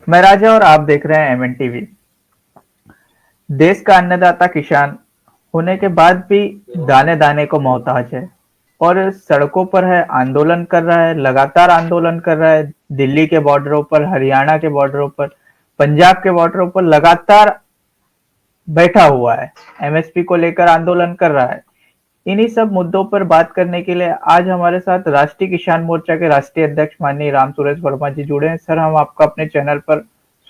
मैं राजा और आप देख रहे हैं एमएन टीवी। देश का अन्नदाता किसान होने के बाद भी दाने दाने को मोहताज है और सड़कों पर है, आंदोलन कर रहा है, लगातार आंदोलन कर रहा है। दिल्ली के बॉर्डरों पर, हरियाणा के बॉर्डरों पर, पंजाब के बॉर्डरों पर लगातार बैठा हुआ है, एमएसपी को लेकर आंदोलन कर रहा है। इन्हीं सब मुद्दों पर बात करने के लिए आज हमारे साथ राष्ट्रीय किसान मोर्चा के राष्ट्रीय अध्यक्ष माननीय राम सूरज वर्मा जी जुड़े हैं। सर, हम आपका अपने चैनल पर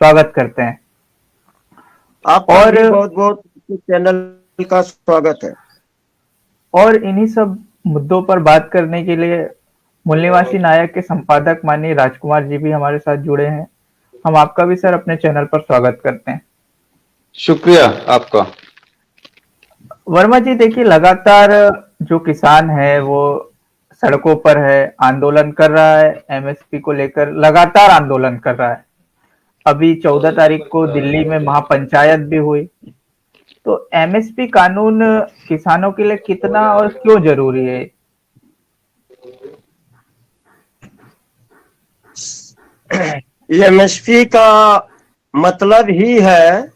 स्वागत करते हैं। आपका और भी बहुत बहुत चैनल का स्वागत है। और इन्हीं सब मुद्दों पर बात करने के लिए मूल निवासी नायक के संपादक माननीय राजकुमार जी भी हमारे साथ जुड़े हैं। हम आपका भी सर अपने चैनल पर स्वागत करते हैं। शुक्रिया आपका। वर्मा जी, देखिए, लगातार जो किसान है वो सड़कों पर है, आंदोलन कर रहा है, एमएसपी को लेकर लगातार आंदोलन कर रहा है। अभी 14 तारीख को दिल्ली में महापंचायत भी हुई। तो एमएसपी कानून किसानों के लिए कितना और क्यों जरूरी है? एमएसपी का मतलब ही है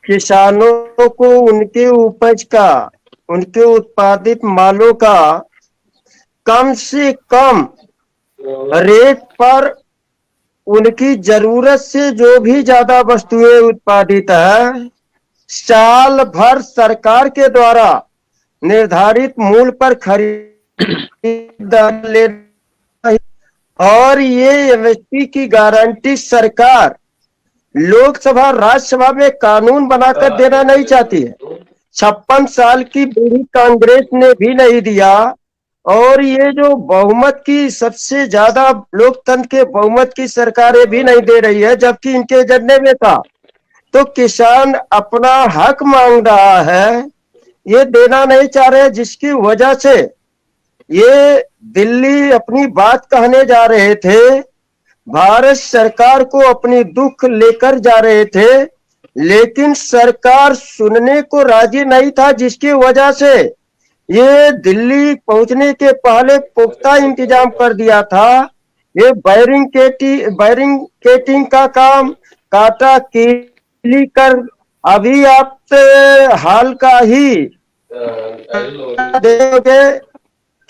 किसानों को उनके उपज का, उनके उत्पादित मालों का कम से कम रेट पर उनकी जरूरत से जो भी ज्यादा वस्तुएं उत्पादित है, साल भर सरकार के द्वारा निर्धारित मूल्य पर खरीद ले। और ये एमएसपी की गारंटी सरकार लोकसभा राज्यसभा में कानून बनाकर देना नहीं चाहती है। 56 साल की बूढ़ी कांग्रेस ने भी नहीं दिया। और ये जो बहुमत की, सबसे ज्यादा लोकतंत्र के बहुमत की सरकारें भी नहीं दे रही है, जबकि इनके एजेंडे में था। तो किसान अपना हक मांग रहा है, ये देना नहीं चाह रहे, जिसकी वजह से ये दिल्ली अपनी बात कहने जा रहे थे, भारत सरकार को अपनी दुख लेकर जा रहे थे, लेकिन सरकार सुनने को राजी नहीं था, जिसकी वजह से ये दिल्ली पहुंचने के पहले पुख्ता इंतजाम कर दिया था। ये बैरिंग का काम काटा कीली कर, अभी आप हाल का ही देखोगे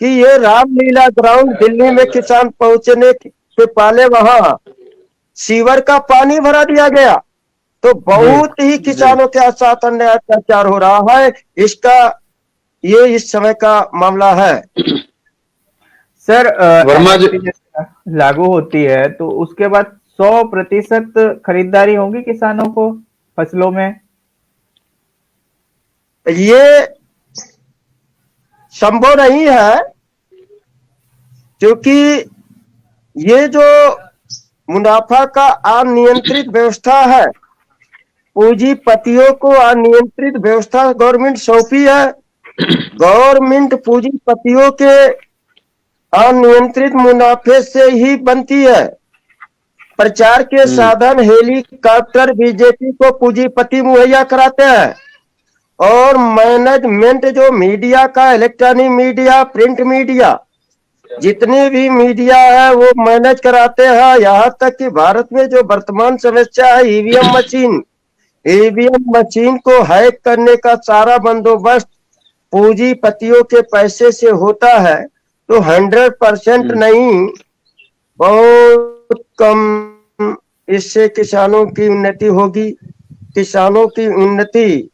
कि ये रामलीला ग्राउंड दिल्ली में किसान पहुंचने से पहले वहां सीवर का पानी भरा दिया गया। तो बहुत ही किसानों के साथ अन्याय अत्याचार हो रहा है। इसका ये इस समय का मामला है। सर, वर्मा जी, लागू होती है तो उसके बाद 100% खरीदारी होगी किसानों को फसलों में? ये संभव नहीं है, क्योंकि ये जो मुनाफा का अनियंत्रित व्यवस्था है, पूंजीपतियों को अनियंत्रित व्यवस्था गवर्नमेंट सौंपी है। गवर्नमेंट पूंजीपतियों के अनियंत्रित मुनाफे से ही बनती है। प्रचार के साधन हेलीकॉप्टर बीजेपी को पूंजीपति मुहैया कराते हैं, और मैनेजमेंट जो मीडिया का, इलेक्ट्रॉनिक मीडिया, प्रिंट मीडिया, जितने भी मीडिया है वो मैनेज कराते हैं। यहाँ तक कि भारत में जो वर्तमान समस्या है ईवीएम मशीन को हैक करने का सारा बंदोबस्त पूंजीपतियों के पैसे से होता है। तो 100% नहीं, बहुत कम इससे किसानों की उन्नति होगी। किसानों की उन्नति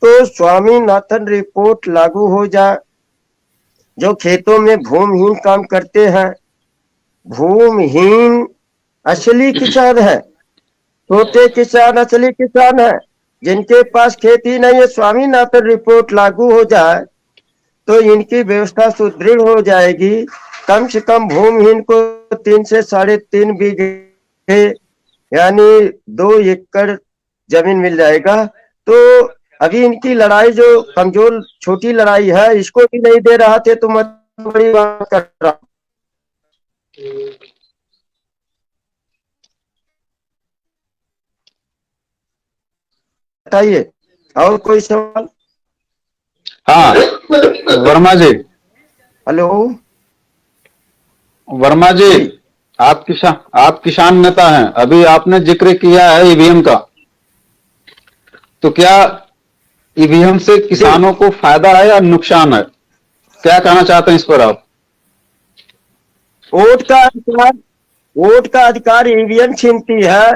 तो स्वामीनाथन रिपोर्ट लागू हो जाए। जो खेतों में भूमिहीन काम करते हैं, भूमिहीन असली किसान है, छोटे किसान असली किसान है, जिनके पास खेती नहीं है, स्वामीनाथन रिपोर्ट लागू हो जाए तो इनकी व्यवस्था सुदृढ़ हो जाएगी। कम से कम भूमिहीन को 3 से 3.5 बीघे यानी 2 एकड़ जमीन मिल जाएगा। तो अभी इनकी लड़ाई जो कमजोर छोटी लड़ाई है, इसको भी नहीं दे रहा थे, तो मैं बड़ी बात कर रहा हूं। बताइए, और कोई सवाल? हाँ वर्मा जी। हेलो वर्मा जी, आप किसान नेता हैं, अभी आपने जिक्र किया है ईवीएम का, तो क्या ईवीएम से किसानों को फायदा है या नुकसान है? क्या कहना चाहते हैं इस पर आप? वोट का अधिकार वोट का अधिकार ईवीएम छीनती है।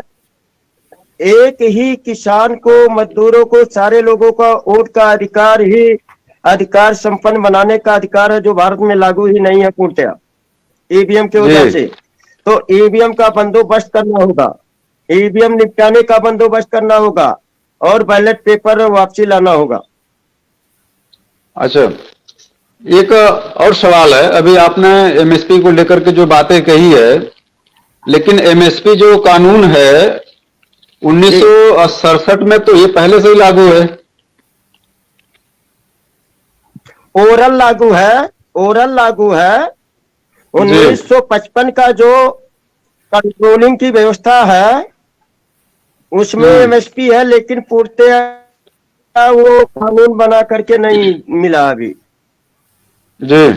एक ही किसान को, मजदूरों को, सारे लोगों का वोट का अधिकार ही अधिकार संपन्न बनाने का अधिकार है, जो भारत में लागू ही नहीं है पूर्णतया ईवीएम की वजह जी से। तो ईवीएम का बंदोबस्त करना होगा, ईवीएम निपटाने का बंदोबस्त करना होगा और बैलेट पेपर वापसी लाना होगा। अच्छा, एक और सवाल है। अभी आपने एमएसपी को लेकर के जो बातें कही है, लेकिन एमएसपी जो कानून है 1967 में, तो ये पहले से ही लागू है। ओरल लागू है, ओरल लागू है। जी 1955 का जो कंट्रोलिंग की व्यवस्था है उसमें एमएसपी है, लेकिन पूर्णतया वो कानून बना करके नहीं मिला अभी। जी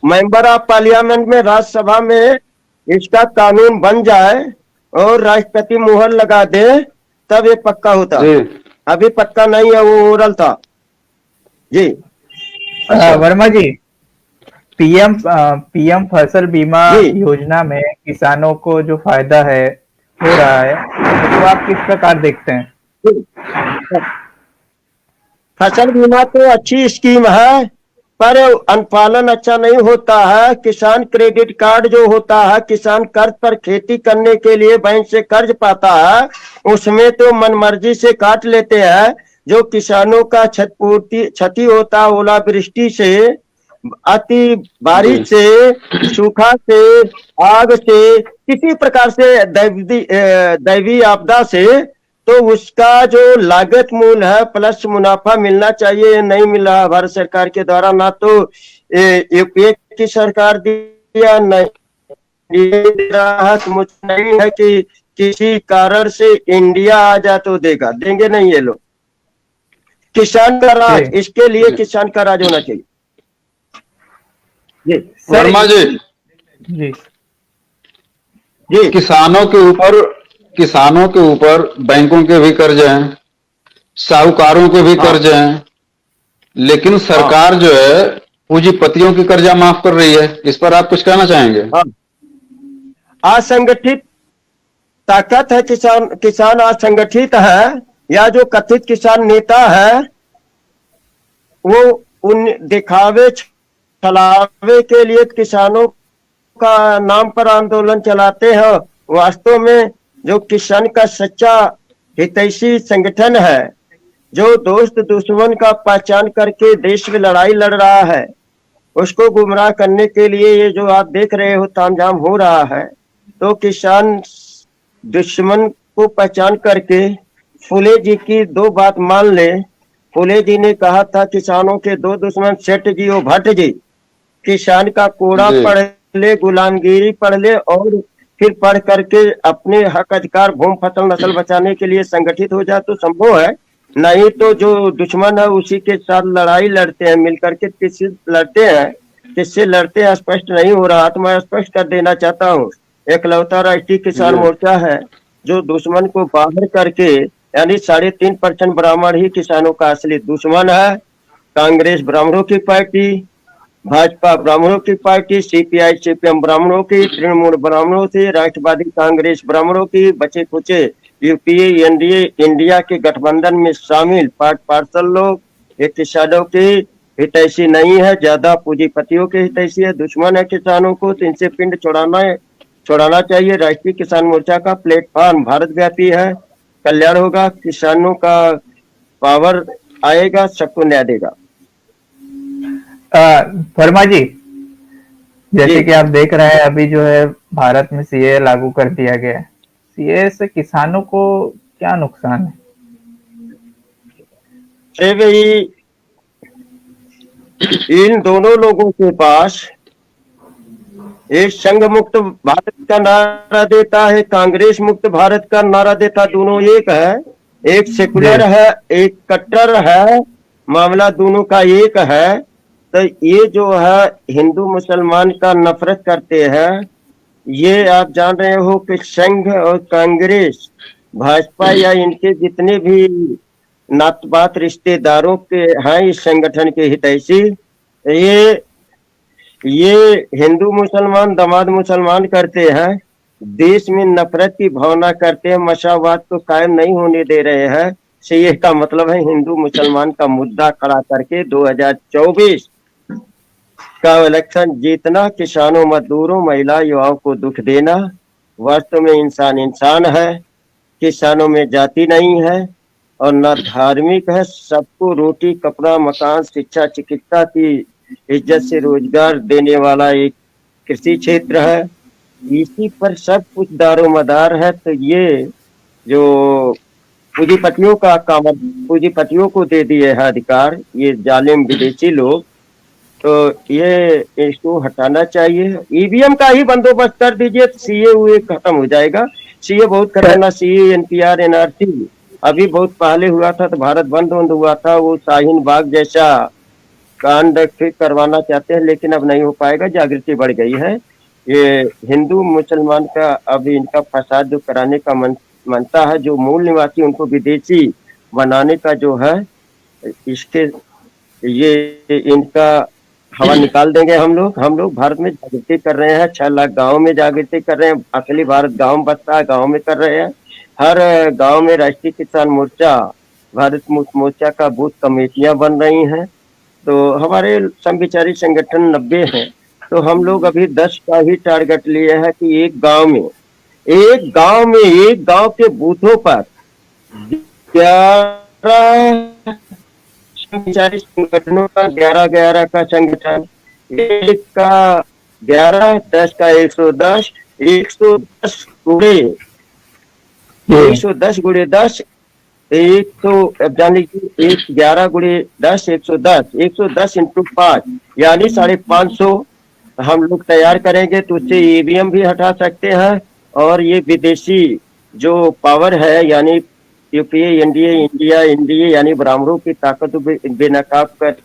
मेंबर ऑफ पार्लियामेंट में, राज्यसभा में इसका कानून बन जाए और राष्ट्रपति मुहर लगा दे तब ये पक्का होता। जी अभी पक्का नहीं है, वो ओरल था जी। अच्छा वर्मा जी, पीएम फसल बीमा जी। योजना में किसानों को जो फायदा है हो रहा है, तो आप किस प्रकार देखते हैं? फसल बीमा तो अच्छी स्कीम है, पर अनुपालन अच्छा नहीं होता है। किसान क्रेडिट कार्ड जो होता है, किसान कर्ज पर खेती करने के लिए बैंक से कर्ज पाता है, उसमें तो मनमर्जी से काट लेते हैं। जो किसानों का क्षति होता है ओलावृष्टि से, अति बारिश से, सूखा से, आग से, किसी प्रकार से दैवीय आपदा से, तो उसका जो लागत मूल है प्लस मुनाफा मिलना चाहिए, नहीं मिला भारत सरकार के द्वारा। ना तो यूपीए की सरकार दिया, नहीं दे रहा है। तो मुझे नहीं है कि किसी कारण से इंडिया आ जा तो देगा, देंगे नहीं ये लोग। किसान का राज, जी। इसके लिए किसान का राज होना चाहिए जी। वर्मा जी, जी जी किसानों के ऊपर बैंकों के भी कर्ज हैं, साहूकारों के भी हाँ कर्ज हैं, लेकिन हाँ सरकार जो है पूंजीपतियों की कर्जा माफ कर रही है। इस पर आप कुछ कहना चाहेंगे? हाँ। असंगठित ताकत है किसान, किसान असंगठित है, या जो कथित किसान नेता है वो उन दिखावे छलावे के लिए किसानों का नाम पर आंदोलन चलाते हैं। वास्तव में जो किसान का सच्चा हितैषी संगठन है, जो दोस्त दुश्मन का पहचान करके देश में लड़ाई लड़ रहा है, उसको गुमराह करने के लिए ये जो आप देख रहे हो तामझाम हो रहा है। तो किसान दुश्मन को पहचान करके फुले जी की दो बात मान ले। फुले जी ने कहा था किसानों के दो दुश्मन, सेठ जी और भट्ट जी। किसान का कोड़ा जी पढ़ ले, गुलामगिरी पढ़ ले, और फिर पढ़ करके अपने हक अधिकार, भूमि फसल नस्ल बचाने के लिए संगठित हो जाए तो संभव है। नहीं तो जो दुश्मन है उसी के साथ लड़ाई लड़ते हैं, मिलकर के किससे लड़ते हैं, किससे लड़ते हैं स्पष्ट नहीं हो रहा। तो मैं स्पष्ट कर देना चाहता हूँ, एकलौता राष्ट्रीय किसान जी मोर्चा है जो दुश्मन को बाहर करके, यानी 3.5% ब्राह्मण ही किसानों का असली दुश्मन है। कांग्रेस ब्राह्मणों की पार्टी, भाजपा ब्राह्मणों की पार्टी, सीपीआई सीपीएम ब्राह्मणों की, तृणमूल ब्राह्मणों से, राष्ट्रवादी कांग्रेस ब्राह्मणों की, बचे कुचे यूपीए एनडीए इंडिया के गठबंधन में शामिल पार्ट पार्सल लोग ये किसानों की हितैषी नहीं है, ज्यादा पूंजीपतियों के हितैषी है, दुश्मन है किसानों को। तो इनसे पिंड छुड़ाना चाहिए। राष्ट्रीय किसान मोर्चा का प्लेटफॉर्म भारत व्यापी है, कल्याण होगा, किसानों का पावर आएगा, सबको न्याय देगा। वर्मा जी, जैसे जी। कि आप देख रहे हैं अभी जो है भारत में सीए लागू कर दिया गया है, सीए से किसानों को क्या नुकसान है? अरे भाई, इन दोनों लोगों के पास एक संघ मुक्त भारत का नारा देता है, कांग्रेस मुक्त भारत का नारा देता, दोनों एक है। एक सेकुलर है, एक कट्टर है, मामला दोनों का एक है। तो ये जो है हिंदू मुसलमान का नफरत करते हैं, ये आप जान रहे हो कि संघ और कांग्रेस, भाजपा या इनके जितने भी नातबात रिश्तेदारों के हैं इस संगठन के हितैषी, ये ये हिंदू मुसलमान दामाद मुसलमान करते हैं, देश में नफरत की भावना करते हैं, मसावाद को कायम नहीं होने दे रहे हैं। सीए का मतलब है हिंदू मुसलमान का मुद्दा खड़ा करके 2024 का इलेक्शन जीतना, किसानों, मजदूरों, महिला, युवाओं को दुख देना। वास्तव में इंसान इंसान है, किसानों में जाति नहीं है और न धार्मिक है। सबको रोटी, कपड़ा, मकान, शिक्षा, चिकित्सा की इज्जत से रोजगार देने वाला एक कृषि क्षेत्र है। इसी पर सब कुछ दारोमदार है। तो ये जो पूंजीपतियों का काम, पूंजीपतियों को दे दिए है अधिकार, ये जालिम विदेशी लोग, तो ये इसको हटाना चाहिए। ईवीएम का ही बंदोबस्त कर दीजिए, सीए हुए खत्म हो जाएगा। सीए बहुत खतरनाक, सीए, एनपीआर, एनआरसी अभी बहुत पहले हुआ था तो भारत बंद हुआ था। वो शाहीन बाग जैसा कांड फिर करवाना चाहते हैं, लेकिन अब नहीं हो पाएगा, जागृति बढ़ गई है। ये हिंदू मुसलमान का अब इनका फसाद जो कराने का मनता है, जो मूल निवासी उनको विदेशी बनाने का जो है, इसके ये इनका हवा निकाल देंगे हम लोग भारत में जागृति कर रहे हैं। 6 लाख गाँव में जागृति कर रहे हैं। असली भारत गाँव में बसता है, गाँव में कर रहे हैं। हर गाँव में राष्ट्रीय किसान मोर्चा, भारत मुक्ति मोर्चा का बूथ कमेटियां बन रही हैं। तो हमारे समविचारी संगठन 90 हैं, तो हम लोग अभी 10 का ही टारगेट लिए हैं कि एक गांव के बूथों पर 11 समविचारी संगठनों का 11 का संगठन, एक का 11, 10 का 110, 110 गुणे 10 एक तो अब जान लीजिए, 11 गुणे 10 110 इंटू 5 यानी 550 हम लोग तैयार करेंगे। तो उससे ईवीएम भी हटा सकते हैं और ये विदेशी जो पावर है, यानी यूपीए, एनडीए, इंडिया यानी ब्राह्मणों की ताकत बेनकाब कर